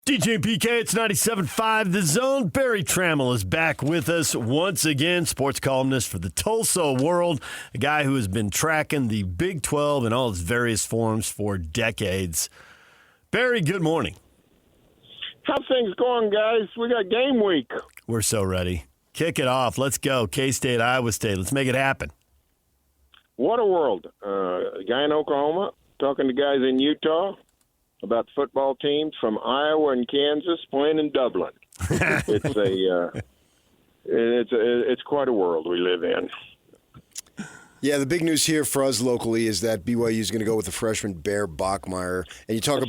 DJ and PK, it's 97.5 The Zone. Berry Tramel is back with us once again, sports columnist for the Tulsa World, a guy who has been tracking the Big 12 in all its various forms for decades. Berry, good morning. How's things going, guys? We got game week. We're so ready. Kick it off. Let's go. K-State, Iowa State. Let's make it happen. What a world. A guy in Oklahoma talking to guys in Utah about football teams from Iowa and Kansas playing in Dublin. It's quite a world we live in. Yeah, the big news here for us locally is that BYU is going to go with the freshman Bear Bachmeier. And you talk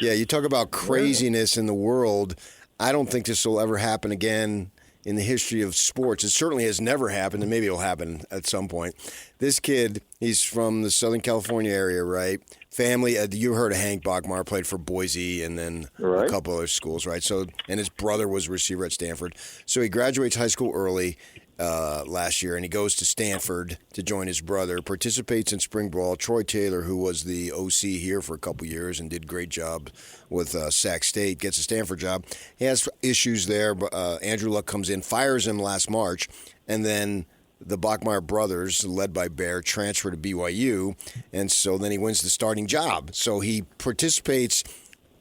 you talk about craziness in the world. I don't think this will ever happen again in the history of sports. It certainly has never happened, and maybe it'll happen at some point. This kid, he's from the Southern California area, right? Family, you heard of Hank Bachmeier, played for Boise and then a couple other schools, right? So, and his brother was a receiver at Stanford. So he graduates high school early last year, and he goes to Stanford to join his brother, participates in spring ball. Troy Taylor, who was the OC here for a couple years and did a great job with Sac State, gets a Stanford job. He has issues there, but Andrew Luck comes in, fires him last March, and then the Bachmeier brothers, led by Bear, transfer to BYU, and so then he wins the starting job. So he participates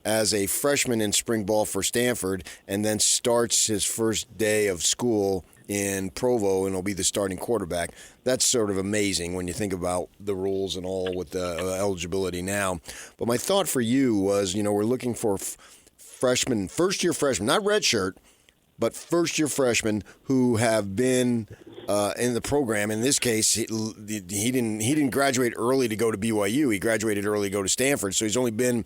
as a freshman in spring ball for Stanford and then starts his first day of school in Provo, and he'll be the starting quarterback. That's sort of amazing when you think about the rules and all with the eligibility now. But my thought for you was, we're looking for freshmen, first-year freshmen, not redshirt, but first-year freshmen who have been in the program. In this case, he didn't graduate early to go to BYU. He graduated early to go to Stanford, so he's only been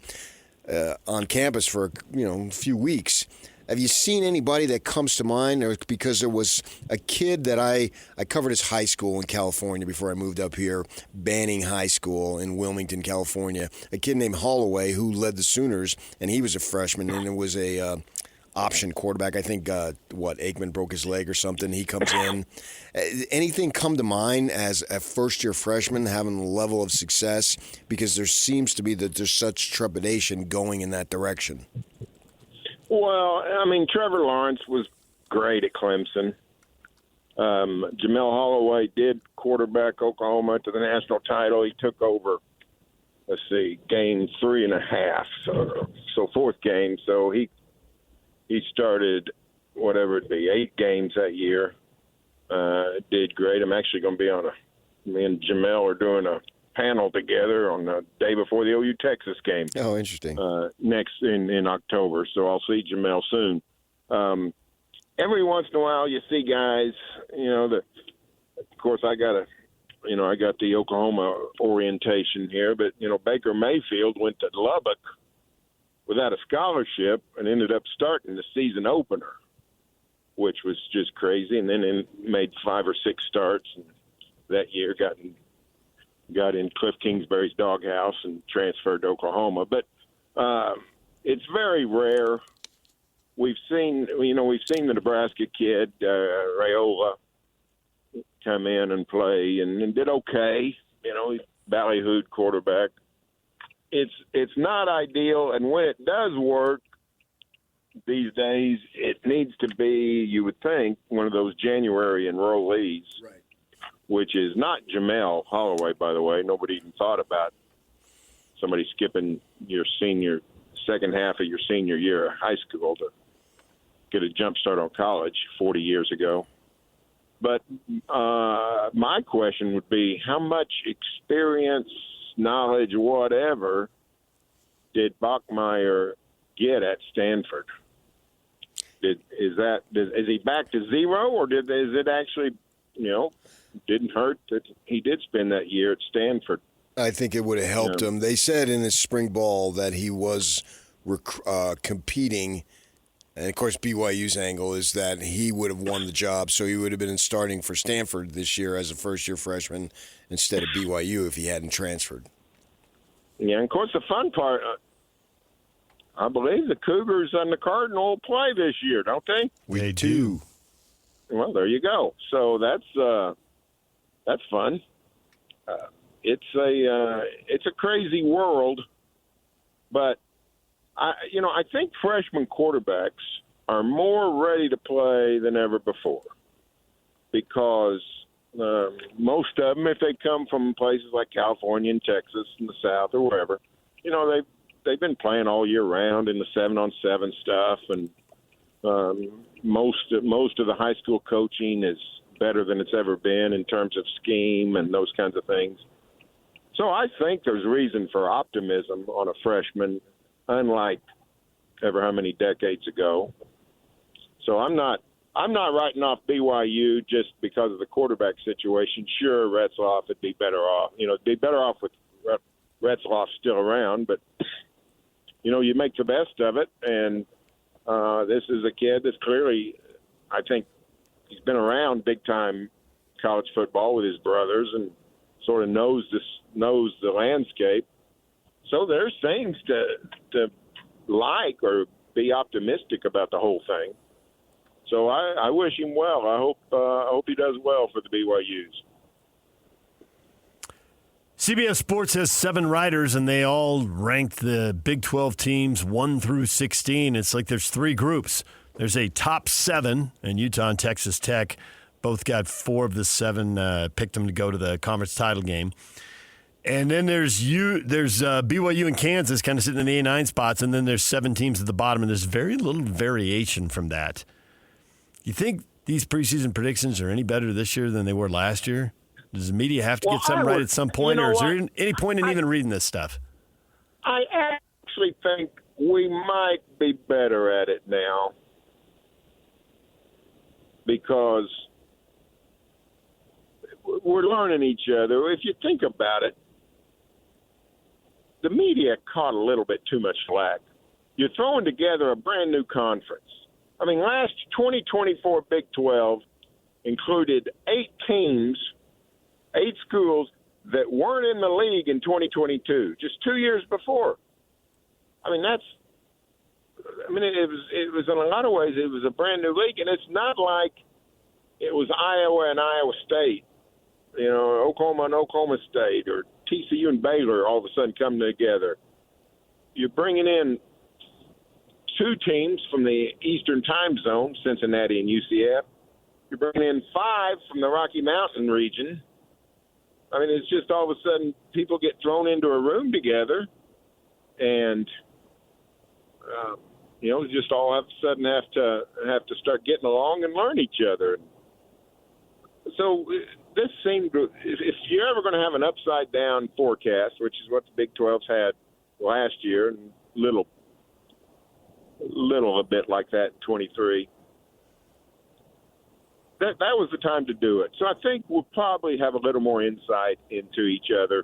on campus for a few weeks. Have you seen anybody that comes to mind? Or because there was a kid that I covered his high school in California before I moved up here, Banning High School in Wilmington, California. A kid named Holloway who led the Sooners, and he was a freshman, and it was a option quarterback. I think, Aikman broke his leg or something. He comes in. Anything come to mind as a first-year freshman having a level of success? Because there seems to be that there's such trepidation going in that direction. Well, Trevor Lawrence was great at Clemson. Jamel Holloway did quarterback Oklahoma to the national title. He took over, game 3.5, so fourth game. So he started, 8 games that year. Did great. I'm actually going to be me and Jamel are doing a panel together on the day before the OU Texas game. Oh, interesting. Next in October, so I'll see Jamel soon. Every once in a while, you see guys. Of course, I got the Oklahoma orientation here, but Baker Mayfield went to Lubbock without a scholarship and ended up starting the season opener, which was just crazy. And then made 5 or 6 starts, and that year got in Cliff Kingsbury's doghouse and transferred to Oklahoma. But it's very rare. We've seen the Nebraska kid, Raiola, come in and play and did okay. He's ballyhooed quarterback. It's not ideal, and when it does work these days, it needs to be, you would think, one of those January enrollees. Right. Which is not Jamel Holloway, by the way. Nobody even thought about somebody skipping your second half of your senior year of high school to get a jump start on college 40 years ago. But my question would be, how much experience, knowledge, whatever, did Bachmeier get at Stanford? Is he back to zero, or is it actually, didn't hurt that he did spend that year at Stanford? I think it would have helped him. They said in his spring ball that he was competing, and of course BYU's angle is that he would have won the job, so he would have been starting for Stanford this year as a first-year freshman instead of BYU if he hadn't transferred. Yeah, and of course the fun part, I believe the Cougars and the Cardinal play this year, don't they? They do. Well, there you go. So that's fun. It's a crazy world, but I think freshman quarterbacks are more ready to play than ever before because most of them, if they come from places like California and Texas and the South or wherever, they've been playing all year round in the 7-on-7 stuff, and most of the high school coaching is better than it's ever been in terms of scheme and those kinds of things. So I think there's reason for optimism on a freshman, unlike ever how many decades ago. So I'm not writing off BYU just because of the quarterback situation. Sure, Retzloff would be better off. It'd be better off with Retzloff still around, but you make the best of it. And this is a kid that's clearly, I think, he's been around big time college football with his brothers and sort of knows the landscape. So there's things to like or be optimistic about the whole thing. So I wish him well. I hope he does well for the BYUs. CBS Sports has 7 writers, and they all ranked the Big 12 teams 1 through 16. It's like there's 3 groups. There's a top 7, and Utah and Texas Tech both got 4 of the 7, picked them to go to the conference title game. And then there's BYU and Kansas kind of sitting in the A9 spots, and then there's 7 teams at the bottom, and there's very little variation from that. You think these preseason predictions are any better this year than they were last year? Does the media have to get something right at some point, or is there any point in even reading this stuff? I actually think we might be better at it now because we're learning each other. If you think about it, the media caught a little bit too much slack. You're throwing together a brand new conference. I mean, last 2024 Big 12 included 8 teams, 8 schools that weren't in the league in 2022, just 2 years before. I mean, it was in a lot of ways, it was a brand new league, and it's not like it was Iowa and Iowa State, Oklahoma and Oklahoma State, or TCU and Baylor all of a sudden coming together. You're bringing in 2 teams from the Eastern Time Zone, Cincinnati and UCF. You're bringing in 5 from the Rocky Mountain region. I mean, it's just all of a sudden people get thrown into a room together, and just all of a sudden have to start getting along and learn each other. So this seemed, if you're ever going to have an upside down forecast, which is what the Big 12's had last year, and a bit like that in 23. That was the time to do it. So I think we'll probably have a little more insight into each other,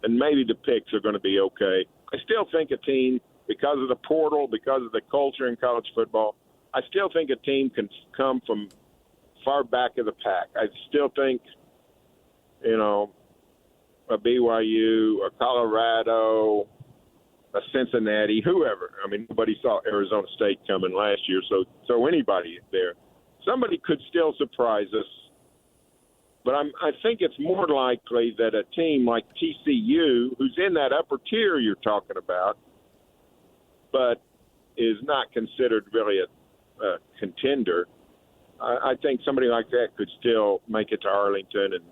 and maybe the picks are going to be okay. I still think a team, because of the portal, because of the culture in college football, I still think a team can come from far back of the pack. I still think, a BYU, a Colorado, a Cincinnati, whoever. I mean, nobody saw Arizona State coming last year, so anybody there. Somebody could still surprise us. But I think it's more likely that a team like TCU, who's in that upper tier you're talking about, but is not considered really a contender, I think somebody like that could still make it to Arlington and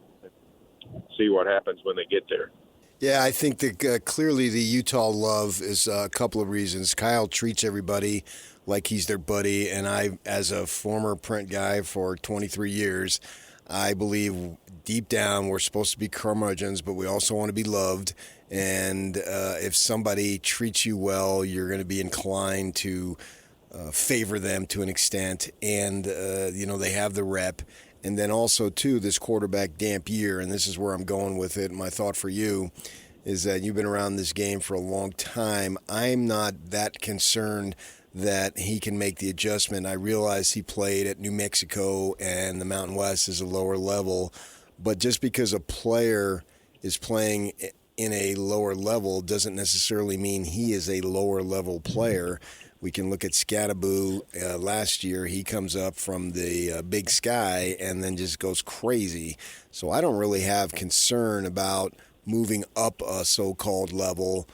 see what happens when they get there. Yeah, I think that clearly the Utah love is a couple of reasons. Kyle treats everybody like he's their buddy, and I, as a former print guy for 23 years, I believe deep down we're supposed to be curmudgeons, but we also want to be loved. And if somebody treats you well, you're going to be inclined to favor them to an extent. And, they have the rep. And then also, too, this quarterback damp year, and this is where I'm going with it. My thought for you is that you've been around this game for a long time. I'm not that concerned that he can make the adjustment. I realize he played at New Mexico and the Mountain West is a lower level, but just because a player is playing in a lower level doesn't necessarily mean he is a lower level player. We can look at Scattaboo last year. He comes up from the Big Sky and then just goes crazy. So I don't really have concern about moving up a so-called level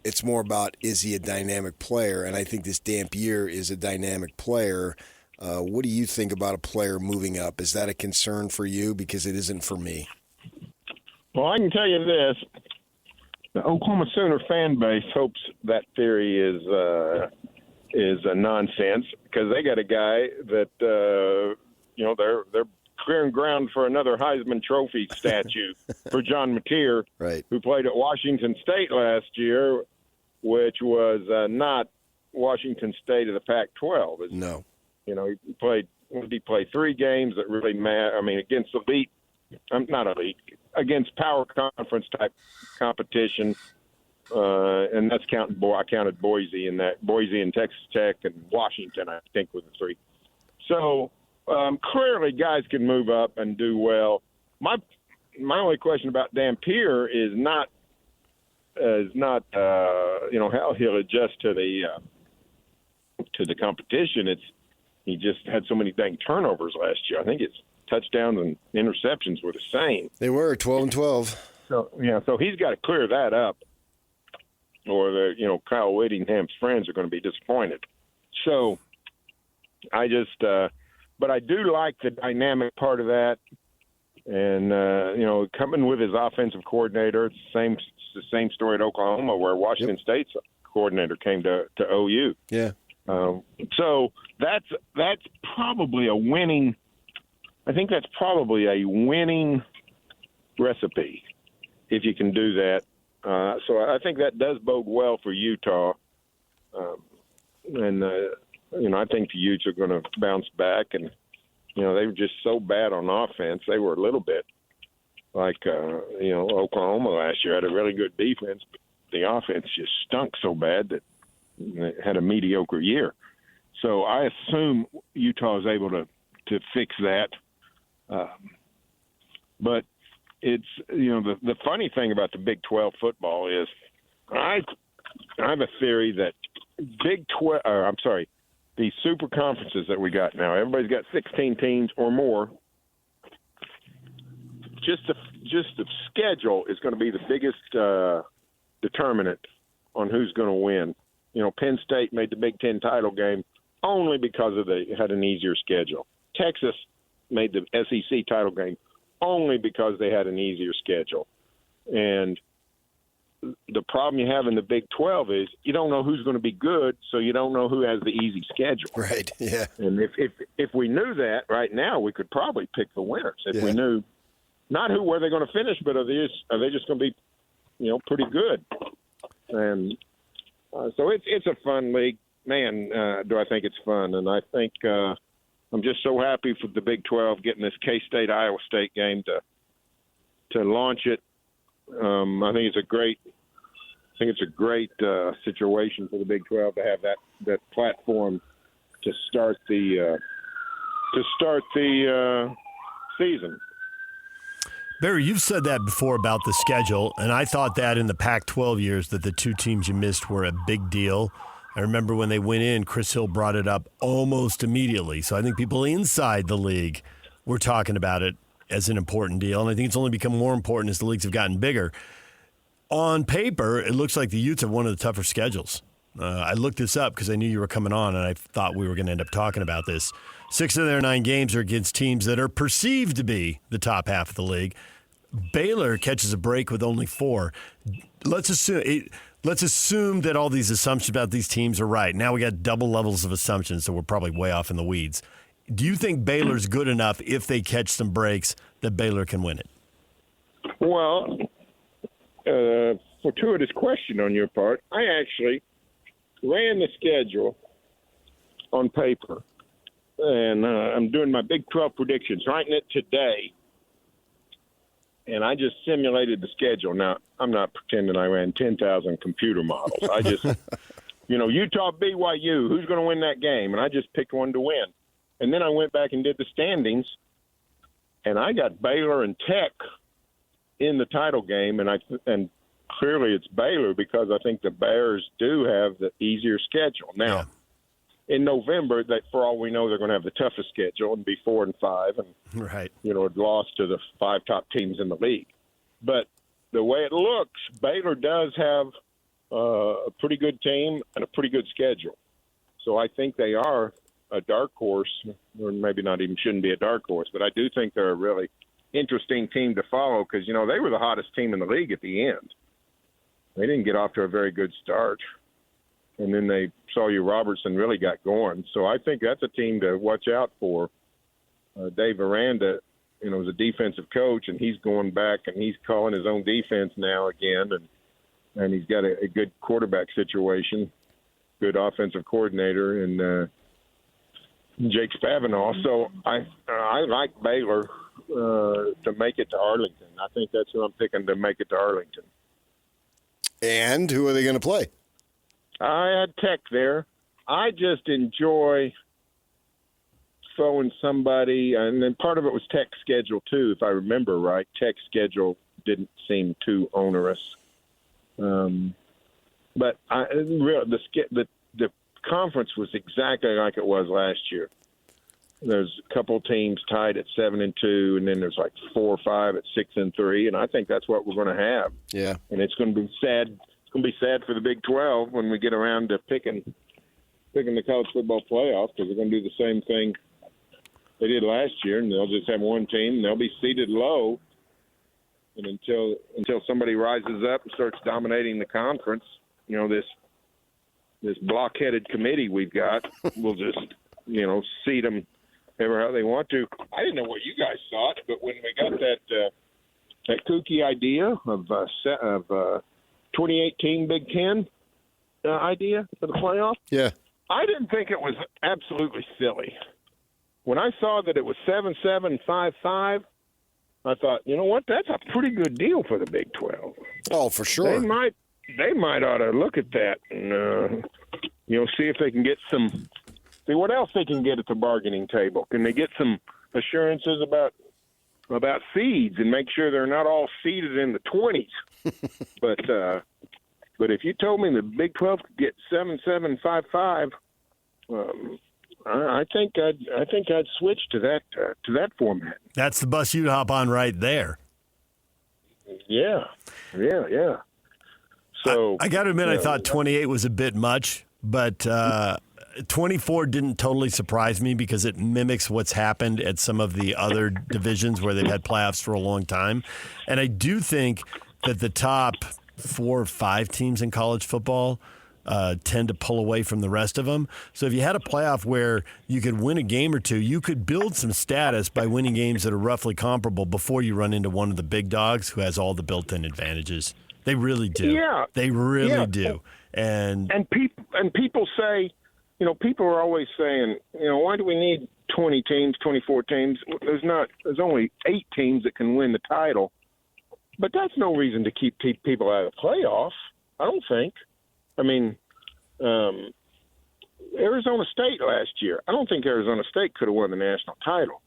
It's more about, is he a dynamic player? And I think this Dampier is a dynamic player. What do you think about a player moving up? Is that a concern for you? Because it isn't for me. Well, I can tell you this. The Oklahoma Sooner fan base hopes that theory is a nonsense, because they got a guy that they're clearing ground for another Heisman Trophy statue for John Mateer, right, who played at Washington State last year, which was not Washington State of the Pac-12. No, he played 3 games that really matter. I mean, against elite. Not elite, against power conference type competition, and that's counting. I counted Boise in that. Boise and Texas Tech and Washington, I think, were the 3. So clearly, guys can move up and do well. My only question about Dampier is not how he'll adjust to the competition. He just had so many dang turnovers last year. I think it's touchdowns and interceptions were the same. They were 12 and 12. So he's got to clear that up, or Kyle Whittingham's friends are going to be disappointed. So I just, but I do like the dynamic part of that, and coming with his offensive coordinator. It's the same story at Oklahoma, where Washington State's coordinator came to OU. Yeah. So that's probably a winning. I think that's probably a winning recipe if you can do that. So I think that does bode well for Utah. I think the Utes are going to bounce back. And, they were just so bad on offense. They were a little bit like, Oklahoma last year had a really good defense, but the offense just stunk so bad that they had a mediocre year. So I assume Utah is able to fix that. But it's, the funny thing about the Big 12 football is I have a theory that these super conferences that we got now, everybody's got 16 teams or more. Just the schedule is going to be the biggest determinant on who's going to win. Penn State made the Big Ten title game only because they had an easier schedule. Texas made the SEC title game only because they had an easier schedule. And the problem you have in the Big 12 is you don't know who's going to be good, so you don't know who has the easy schedule. Right, yeah. And if we knew that right now, we could probably pick the winners. If we knew not where they're going to finish, but are they just going to be, pretty good? And so it's a fun league. Man, do I think it's fun. And I think I'm just so happy for the Big 12 getting this K-State Iowa State game to launch it. I think it's a great situation for the Big 12 to have that platform to start the season. Barry, you've said that before about the schedule, and I thought that in the Pac-12 years that the 2 teams you missed were a big deal. I remember when they went in, Chris Hill brought it up almost immediately. So I think people inside the league were talking about it as an important deal, and I think it's only become more important as the leagues have gotten bigger. On paper, it looks like the Utes have one of the tougher schedules. I looked this up because I knew you were coming on, and I thought we were going to end up talking about this. 6 of their 9 games are against teams that are perceived to be the top half of the league. Baylor catches a break with only 4. Let's assume that all these assumptions about these teams are right. Now we got double levels of assumptions, so we're probably way off in the weeds. Do you think Baylor's good enough if they catch some breaks that Baylor can win it? Well, fortuitous question on your part. I actually ran the schedule on paper, and I'm doing my Big 12 predictions, writing it today, and I just simulated the schedule. Now, I'm not pretending I ran 10,000 computer models. I just, Utah, BYU, who's going to win that game? And I just picked one to win. And then I went back and did the standings, and I got Baylor and Tech in the title game, and clearly it's Baylor because I think the Bears do have the easier schedule. Now, in November, for all we know, they're going to have the toughest schedule and be 4-5, and right, lost to the 5 top teams in the league. But the way it looks, Baylor does have a pretty good team and a pretty good schedule. So I think they are a dark horse, or maybe not even shouldn't be a dark horse, but I do think they're a really interesting team to follow because, they were the hottest team in the league at the end. They didn't get off to a very good start. And then Sawyer Robertson really got going. So I think that's a team to watch out for. Dave Aranda, is a defensive coach, and he's going back and he's calling his own defense now again. And he's got a good quarterback situation, good offensive coordinator, and Jake Spavital. So I like Baylor to make it to Arlington. I think that's who I'm picking to make it to Arlington. And who are they going to play? I had Tech there. I just enjoy throwing somebody, and then part of it was Tech's schedule too, if I remember right. Tech's schedule didn't seem too onerous. But the conference was exactly like it was last year. There's a couple teams tied at 7-2, and then there's like 4 or 5 at 6-3, and I think that's what we're going to have. Yeah, and it's going to be sad. It's going to be sad for the Big 12 when we get around to picking the college football playoff, because they're going to do the same thing they did last year, and they'll just have one team, and they'll be seated low, and until somebody rises up and starts dominating the conference, this block-headed committee we've got will just seat them ever how they want to. I didn't know what you guys thought, but when we got that kooky idea of 2018 Big Ten idea for the playoff, yeah, I didn't think it was absolutely silly. When I saw that it was 7-7, 5-5, I thought, you know what, that's a pretty good deal for the Big 12. Oh, for sure. They might ought to look at that and see if they can get see what else they can get at the bargaining table. Can they get some assurances about seeds and make sure they're not all seeded in the 20s? But if you told me the Big 12 could get 7-7, 5-5, I think I'd switch to that format. That's the bus you'd hop on right there. Yeah. So I got to admit, I thought 28 was a bit much, but 24 didn't totally surprise me because it mimics what's happened at some of the other divisions where they've had playoffs for a long time. And I do think that the top 4 or 5 teams in college football tend to pull away from the rest of them. So if you had a playoff where you could win a game or two, you could build some status by winning games that are roughly comparable before you run into one of the big dogs who has all the built-in advantages. They really do. Yeah. They really do. And people say, people are always saying, why do we need 20 teams, 24 teams? There's only 8 teams that can win the title. But that's no reason to keep people out of the playoffs, I don't think. I mean, Arizona State last year, I don't think Arizona State could have won the national title.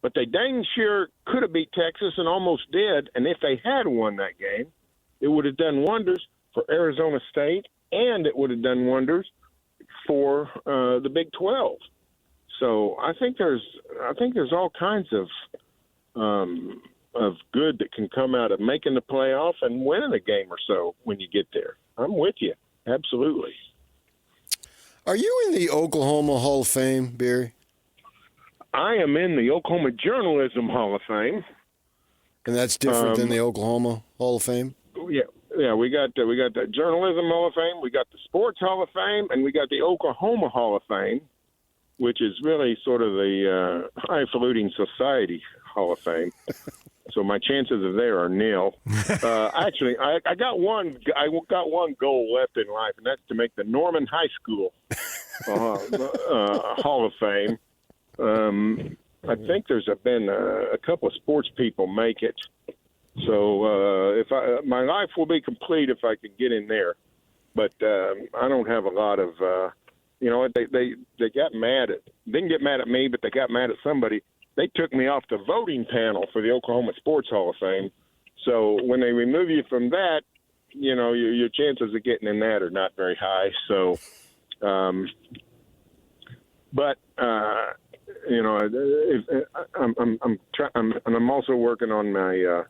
But they dang sure could have beat Texas and almost did. And if they had won that game, it would have done wonders for Arizona State, and it would have done wonders for the Big 12. So I think there's all kinds of good that can come out of making the playoff and winning a game or so when you get there. I'm with you. Absolutely. Are you in the Oklahoma Hall of Fame, Barry? I am in the Oklahoma Journalism Hall of Fame. And that's different than the Oklahoma Hall of Fame? Yeah, we got the Journalism Hall of Fame, we got the Sports Hall of Fame, and we got the Oklahoma Hall of Fame, which is really sort of the Highfalutin Society Hall of Fame. So my chances of there are nil. Actually, I got one goal left in life, and that's to make the Norman High School Hall of Fame. I think there's been a couple of sports people make it. So my life will be complete if I can get in there. But I don't have a lot of they got mad didn't get mad at me, but they got mad at somebody. They took me off the voting panel for the Oklahoma Sports Hall of Fame. So when they remove you from that, your chances of getting in that are not very high. So, I'm also working on my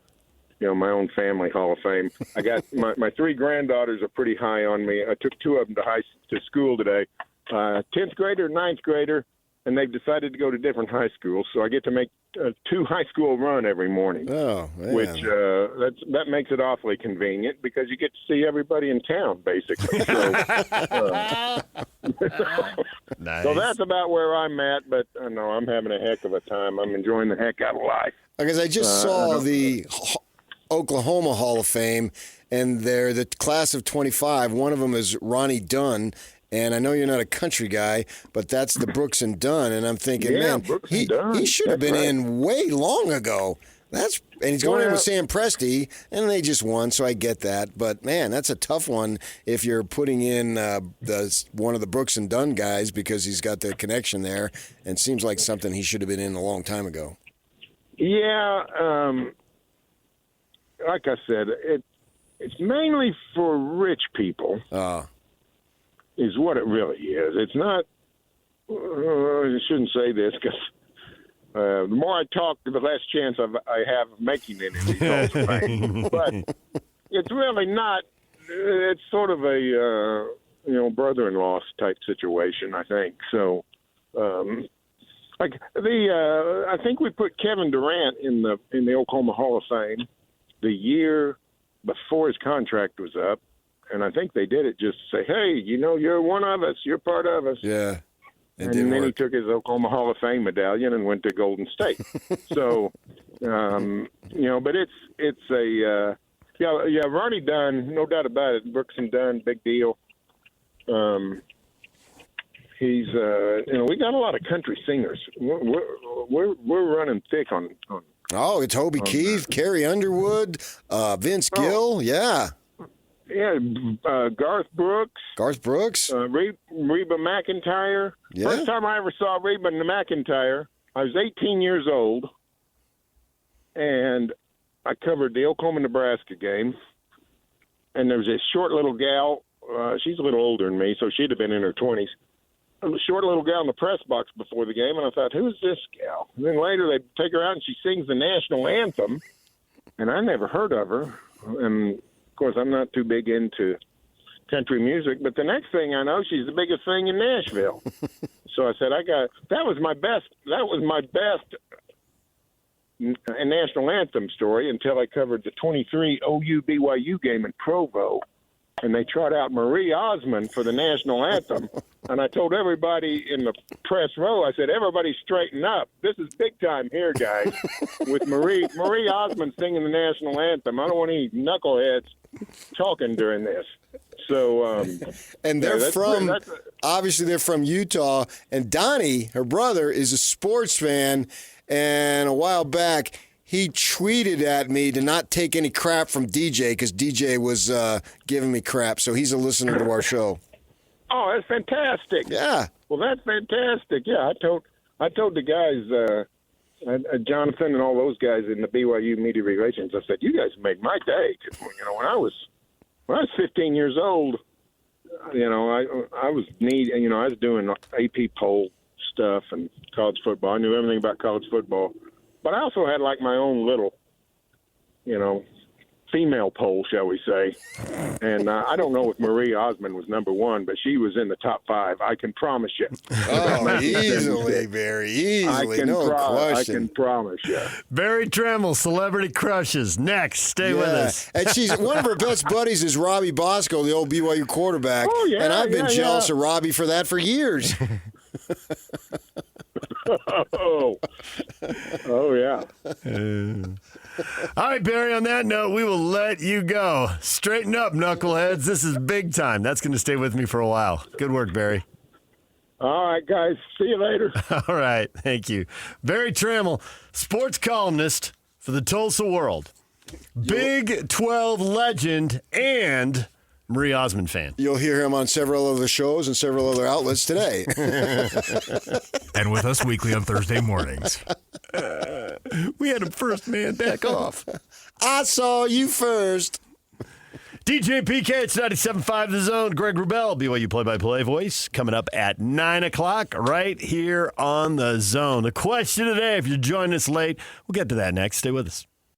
my own family Hall of Fame. I got my 3 granddaughters are pretty high on me. I took 2 of them to school today, 10th grader, 9th grader, and they've decided to go to different high schools. So I get to make 2 high school run every morning. Oh, man. Which that makes it awfully convenient because you get to see everybody in town, basically. So, nice. So that's about where I'm at. But no, I'm having a heck of a time. I'm enjoying the heck out of life. Because I just saw the Oklahoma Hall of Fame, and they're the class of 25. One of them is Ronnie Dunn. And I know you're not a country guy, but that's the Brooks and Dunn. And I'm thinking, man, he should have been in way long ago. And he's going in with Sam Presti, and they just won, so I get that. But, man, that's a tough one if you're putting in one of the Brooks and Dunn guys because he's got the connection there. And it seems like something he should have been in a long time ago. Yeah, like I said, it's mainly for rich people. Is what it really is. It's not. I shouldn't say this because the more I talk, the less chance I have of making it in these halls of fame. But it's really not. It's sort of a brother-in-law type situation, I think. So, I think we put Kevin Durant in the Oklahoma Hall of Fame the year before his contract was up. And I think they did it just to say, hey, you're one of us. You're part of us. Yeah. And then he took his Oklahoma Hall of Fame medallion and went to Golden State. So, but it's a Ronnie Dunn, no doubt about it. Brooks and Dunn, big deal. He's, we got a lot of country singers. We're running thick on. Oh, it's Hobie Keith, Carrie Underwood, Vince Gill. Yeah. Yeah, Garth Brooks. Reba McEntire. Yeah. First time I ever saw Reba McEntire, I was 18 years old, and I covered the Oklahoma-Nebraska game. And there was this short little gal. She's a little older than me, so she'd have been in her 20s. A short little gal in the press box before the game, and I thought, who's this gal? And then later they take her out, and she sings the national anthem, and I never heard of her. And of course, I'm not too big into country music, but the next thing I know, she's the biggest thing in Nashville. So I said, that was my best national anthem story until I covered the 23 OU BYU game in Provo, and they trot out Marie Osmond for the national anthem. And I told everybody in the press row, I said, everybody straighten up. This is big time here, guys, with Marie Osmond singing the national anthem. I don't want any knuckleheads talking during this. So, and they're obviously they're from Utah. And Donnie, her brother, is a sports fan. And a while back, he tweeted at me to not take any crap from DJ because DJ was giving me crap. So he's a listener to our show. Oh, that's fantastic. Yeah. Well, that's fantastic. Yeah, I told the guys, Jonathan and all those guys in the BYU media relations, I said, you guys make my day. 'Cause, when I was 15 years old, I was I was doing AP poll stuff and college football. I knew everything about college football. But I also had like my own little, female poll, shall we say. And I don't know if Marie Osmond was number 1, but she was in the top 5. I can promise you. Oh, easily, Barry. Easily. No question. I can promise you. Berry Tramel, Celebrity Crushes. Next. Stay with us. And she's one of her best buddies is Robbie Bosco, the old BYU quarterback. Oh, yeah. And I've been jealous of Robbie for that for years. Oh, yeah. All right, Barry, on that note, we will let you go. Straighten up, knuckleheads. This is big time. That's going to stay with me for a while. Good work, Barry. All right, guys. See you later. All right. Thank you. Berry Tramel, sports columnist for the Tulsa World. Big 12 legend and Marie Osmond fan. You'll hear him on several other shows and several other outlets today. And with us weekly on Thursday mornings. We had him first, man. Back off. I saw you first. DJ PK, it's 97.5 The Zone. Greg Wrubell, BYU play-by-play voice, coming up at 9 o'clock right here on The Zone. The question today, if you're joining us late, we'll get to that next. Stay with us.